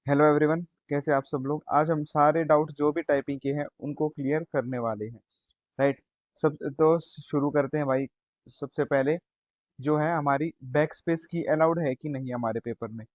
Hello everyone, कैसे आप सब लोग। आज हम सारे डाउट जो भी टाइपिंग के हैं उनको क्लियर करने वाले हैं। राइट। सब तो शुरू करते हैं भाई। सबसे पहले जो है हमारी बैक स्पेस की अलाउड है कि नहीं हमारे पेपर में।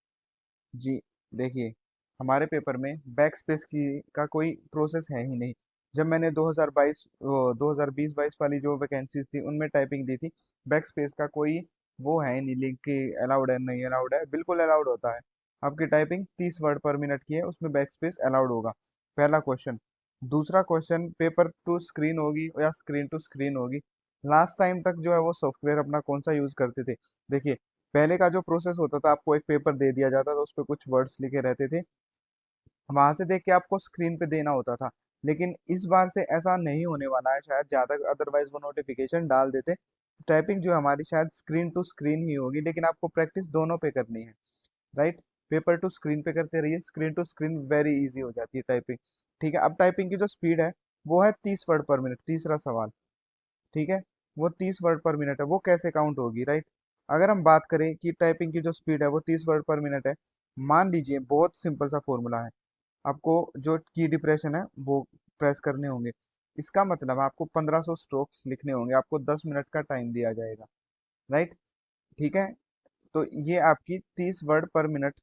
जी देखिए, हमारे पेपर में बैक स्पेस की का कोई प्रोसेस है ही नहीं। जब मैंने 2020-22 वाली जो वैकेंसीज थी उनमें टाइपिंग दी थी, बैक स्पेस का कोई वो है ही नहीं लिंक कि अलाउड है नहीं अलाउड है। बिल्कुल अलाउड होता है। आपकी टाइपिंग 30 वर्ड पर मिनट की है, उसमें बैक स्पेस अलाउड होगा। पहला क्वेश्चन। दूसरा क्वेश्चन, पेपर टू स्क्रीन होगी या स्क्रीन टू स्क्रीन होगी। लास्ट टाइम तक जो है वो सॉफ्टवेयर अपना कौन सा यूज करते थे। देखिए, पहले का जो प्रोसेस होता था, आपको एक पेपर दे दिया जाता था, उस पर कुछ वर्ड्स लिखे रहते थे, वहां से देख के आपको स्क्रीन पे देना होता था। लेकिन इस बार से ऐसा नहीं होने वाला है शायद, ज्यादा अदरवाइज वो नोटिफिकेशन डाल देते। टाइपिंग जो हमारी शायद स्क्रीन टू स्क्रीन ही होगी, लेकिन आपको प्रैक्टिस दोनों पे करनी है। राइट। पेपर टू स्क्रीन पे करते रहिए, screen to screen very easy हो जाती है टाइपिंग। ठीक है। अब टाइपिंग की जो स्पीड है वो है 30 वर्ड पर मिनट। तीसरा सवाल। ठीक है। वो 30 वर्ड पर मिनट है, वो कैसे काउंट होगी। राइट। अगर हम बात करें कि टाइपिंग की जो स्पीड है वो 30 वर्ड पर मिनट है, मान लीजिए बहुत सिंपल सा फॉर्मूला है। आपको जो की डिप्रेशन है वो प्रेस करने होंगे। इसका मतलब आपको 1500 स्ट्रोक्स लिखने होंगे, आपको 10 मिनट का टाइम दिया जाएगा। राइट। ठीक है। तो ये आपकी 30 वर्ड पर मिनट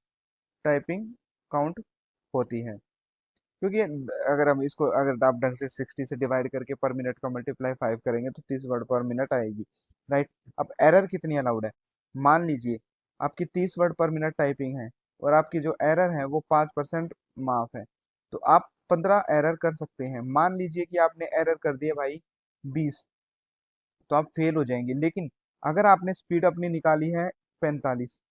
टाइपिंग काउंट होती है। क्योंकि अगर हम इसको, अगर आप ढंग से 60 से डिवाइड करके पर मिनट का मल्टीप्लाई 5 करेंगे तो 30 वर्ड पर मिनट आएगी। राइट। अब एरर कितनी अलाउड है। मान लीजिए आपकी 30 वर्ड पर मिनट टाइपिंग है और आपकी जो एरर है वो 5% माफ है, तो आप 15 एरर कर सकते हैं। मान लीजिए कि आपने एरर कर दिया भाई 20, तो आप फेल हो जाएंगे। लेकिन अगर आपने स्पीड अपनी निकाली है 45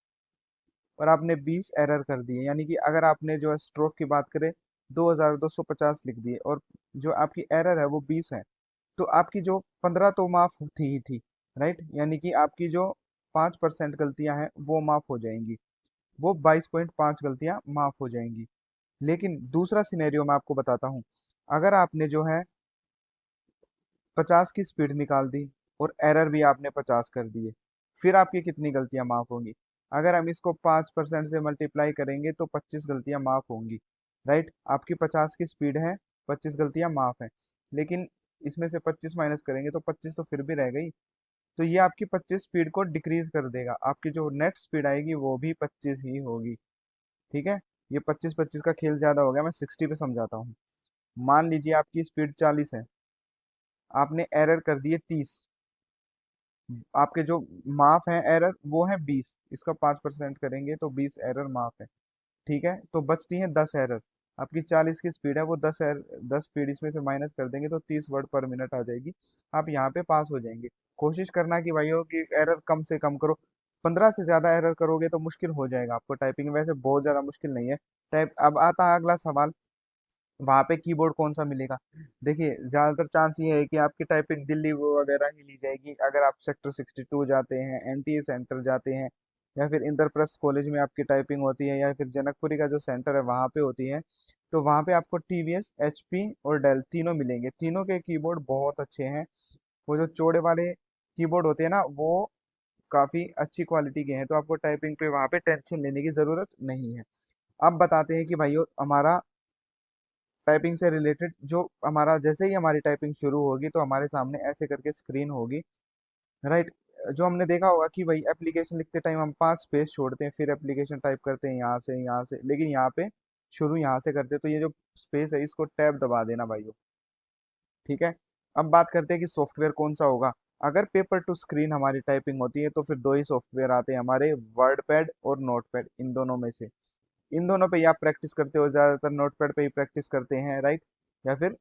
और आपने 20 एरर कर दिए, यानी कि अगर आपने जो है स्ट्रोक की बात करें 2250 लिख दिए और जो आपकी एरर है वो 20 है, तो आपकी जो 15 तो माफ थी ही थी। राइट। यानी कि आपकी जो 5% गलतियां हैं वो माफ हो जाएंगी, वो 22.5 गलतियां माफ हो जाएंगी। लेकिन दूसरा सिनेरियो मैं आपको बताता हूँ। अगर आपने जो है 50 की स्पीड निकाल दी और एरर भी आपने 50 कर दिए, फिर आपकी कितनी गलतियां माफ होंगी। अगर हम इसको 5% से मल्टीप्लाई करेंगे तो 25 गलतियां माफ होंगी। राइट। आपकी 50 की स्पीड है, 25 गलतियां माफ है। लेकिन इसमें से 25 माइनस करेंगे तो 25 तो फिर भी रह गई। तो ये आपकी 25 स्पीड को डिक्रीज कर देगा, आपकी जो नेट स्पीड आएगी वो भी 25 ही होगी। ठीक है। ये 25-25 का खेल ज्यादा हो गया, मैं 60 पे समझाता हूँ। मान लीजिए आपकी स्पीड 40 है, आपने एरर कर दिए 30, आपके जो माफ है एरर वो है 20, इसका 5% करेंगे तो 20 एरर माफ है। ठीक है। तो बचती हैं 10 एरर। आपकी 40 की स्पीड है, वो 10 स्पीड इसमें से माइनस कर देंगे तो 30 वर्ड पर मिनट आ जाएगी। आप यहाँ पे पास हो जाएंगे। कोशिश करना कि भाइयों की एरर कम से कम करो। 15 से ज्यादा एरर करोगे तो मुश्किल हो जाएगा आपको टाइपिंग, वैसे बहुत ज्यादा मुश्किल नहीं है। टाइप अब आता है अगला सवाल, वहां पे कीबोर्ड कौन सा मिलेगा। देखिए, ज्यादातर चांस ये है कि आपकी टाइपिंग दिल्ली वो वगैरह ही ली जाएगी। अगर आप सेक्टर 62 जाते हैं, एनटीए सेंटर जाते हैं, या फिर इंद्रप्रस्थ कॉलेज में आपकी टाइपिंग होती है, या फिर जनकपुरी का जो सेंटर है वहां पे होती है, तो वहां पे आपको टीवीएस, एचपी और डेल तीनों मिलेंगे। तीनों के कीबोर्ड बहुत अच्छे हैं। वो जो चौड़े वाले कीबोर्ड होते हैं ना, वो काफी अच्छी क्वालिटी के हैं, तो आपको टाइपिंग पे वहां पे टेंशन लेने की जरूरत नहीं है। अब बताते हैं कि भाइयों हमारा टाइपिंग से रिलेटेड जो हमारा, जैसे ही हमारी टाइपिंग शुरू होगी तो हमारे सामने ऐसे करके स्क्रीन होगी। राइट। जो हमने देखा होगा कि भाई एप्लीकेशन लिखते टाइम हम 5 स्पेस छोड़ते हैं, फिर एप्लीकेशन टाइप करते हैं यहाँ से, लेकिन यहाँ पे शुरू यहाँ से करते हैं, तो ये जो स्पेस है इसको टैब दबा देना भाइयों। ठीक है। अब बात करते हैं कि सॉफ्टवेयर कौन सा होगा। अगर पेपर टू स्क्रीन हमारी टाइपिंग होती है तो फिर दो ही सॉफ्टवेयर आते हैं हमारे, वर्ड पैड और नोट पैड। इन दोनों में से, इन दोनों पे ही आप प्रैक्टिस करते हो, ज्यादातर नोट पैड पे ही प्रैक्टिस करते हैं। राइट। या फिर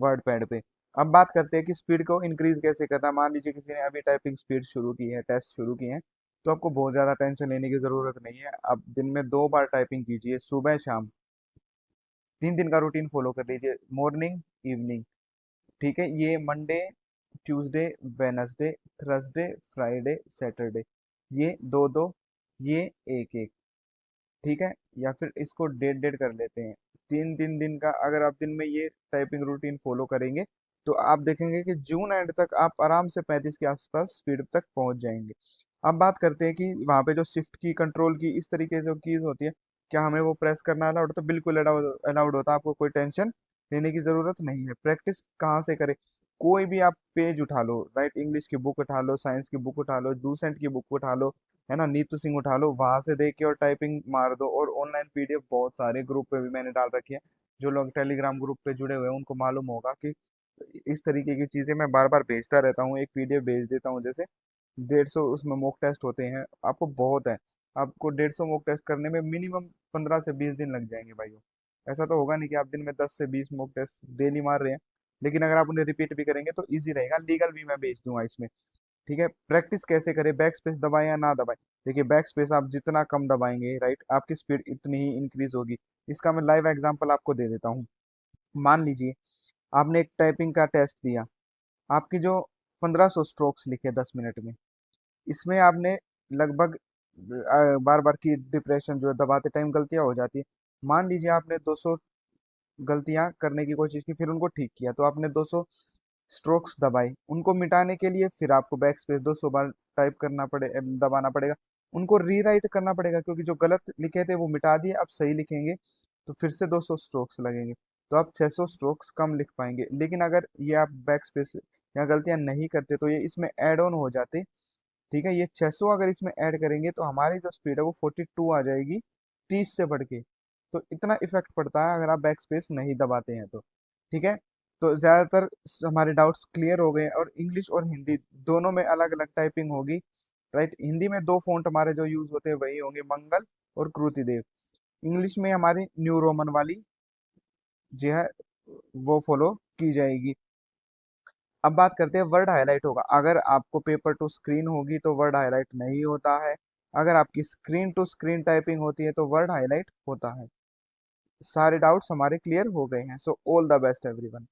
वर्ड पैड पे। अब बात करते हैं कि स्पीड को इंक्रीज कैसे करना। मान लीजिए किसी ने अभी टाइपिंग स्पीड शुरू की है, टेस्ट शुरू किए हैं, तो आपको बहुत ज्यादा टेंशन लेने की जरूरत नहीं है। आप दिन में 2 बार टाइपिंग कीजिए, सुबह शाम। 3 दिन का रूटीन फॉलो कर लीजिए, मॉर्निंग इवनिंग। ठीक है। ये Monday, Tuesday, Wednesday, Thursday, Friday, Saturday, ये दो दो, ये एक एक। ठीक है। या फिर इसको डेट डेट कर लेते हैं। 3 3 दिन का अगर आप दिन में ये टाइपिंग रूटीन फॉलो करेंगे तो आप देखेंगे कि जून एंड तक आप आराम से 35 के आसपास स्पीड तक पहुंच जाएंगे। अब बात करते हैं कि वहां पे जो शिफ्ट की, कंट्रोल की, इस तरीके से जो कीज होती है, क्या हमें वो प्रेस करना अलाउड? तो बिल्कुल अलाउड होता है, आपको कोई टेंशन लेने की जरूरत नहीं है। प्रैक्टिस कहाँ से करें? कोई भी आप पेज उठा लो, राइट, इंग्लिश की बुक उठा लो, साइंस की बुक उठा लो, डूसेंट की बुक उठा लो, है ना, नीतू सिंह उठा लो, वहां से देख के और टाइपिंग मार दो। और ऑनलाइन पीडीएफ बहुत सारे ग्रुप पे भी मैंने डाल रखी है, जो लोग टेलीग्राम ग्रुप पे जुड़े हुए हैं उनको मालूम होगा कि इस तरीके की चीजें मैं बार बार भेजता रहता हूँ। एक पीडीएफ भेज देता हूँ, जैसे 150 उसमें मॉक टेस्ट होते हैं, आपको बहुत है। आपको 150 मॉक टेस्ट करने में मिनिमम 15 से 20 दिन लग जाएंगे भाइयों। ऐसा तो होगा नहीं कि आप दिन में 10 से 20 मॉक टेस्ट डेली मार रहे हैं, लेकिन अगर आप उन्हें रिपीट भी करेंगे तो इजी रहेगा। लीगल भी मैं भेज दूंगा इसमें। ठीक है, प्रैक्टिस कैसे करें? बैक स्पेस दबाएं या ना दबाएं? देखिए, बैक स्पेस आप जितना कम दबाएंगे, राइट, आपकी स्पीड इतनी ही इंक्रीज होगी। इसका मैं लाइव एग्जांपल आपको दे देता हूँ। मान लीजिए आपने एक टाइपिंग का टेस्ट दिया, आपकी जो 1500 स्ट्रोक्स लिखे 10 मिनट में, इसमें आपने लगभग बार बार की डिप्रेशन जो है दबाते टाइम गलतियां हो जाती है। मान लीजिए आपने 200 गलतियां करने की कोशिश की, फिर उनको ठीक किया, तो आपने 200 स्ट्रोक्स दबाई। उनको मिटाने के लिए फिर आपको बैक स्पेस 200 बार टाइप करना पड़े दबाना पड़ेगा। उनको रीराइट करना पड़ेगा, क्योंकि जो गलत लिखे थे वो मिटा दिए, अब सही लिखेंगे तो फिर से 200 स्ट्रोक्स लगेंगे। तो आप 600 स्ट्रोक्स कम लिख पाएंगे। लेकिन अगर ये आप बैक स्पेस या गलतियां नहीं करते तो ये इसमें ऐड ऑन हो जाते। ठीक है, ये 600 अगर इसमें ऐड करेंगे तो हमारी जो स्पीड है वो 42 आ जाएगी, 30 से बढ़ के। तो इतना इफेक्ट पड़ता है अगर आप बैक स्पेस नहीं दबाते हैं तो। ठीक है, तो ज्यादातर हमारे डाउट्स क्लियर हो गए हैं। और इंग्लिश और हिंदी दोनों में अलग अलग टाइपिंग होगी, राइट। हिंदी में दो फॉन्ट हमारे जो यूज होते हैं वही होंगे, मंगल और कृतिदेव। इंग्लिश में हमारी न्यू रोमन वाली जो है वो फॉलो की जाएगी। अब बात करते हैं वर्ड हाईलाइट होगा। अगर आपको पेपर टू स्क्रीन होगी तो वर्ड हाईलाइट नहीं होता है। अगर आपकी स्क्रीन टू स्क्रीन टाइपिंग होती है तो वर्ड हाईलाइट होता है। सारे डाउट्स हमारे क्लियर हो गए हैं। So all the best everyone.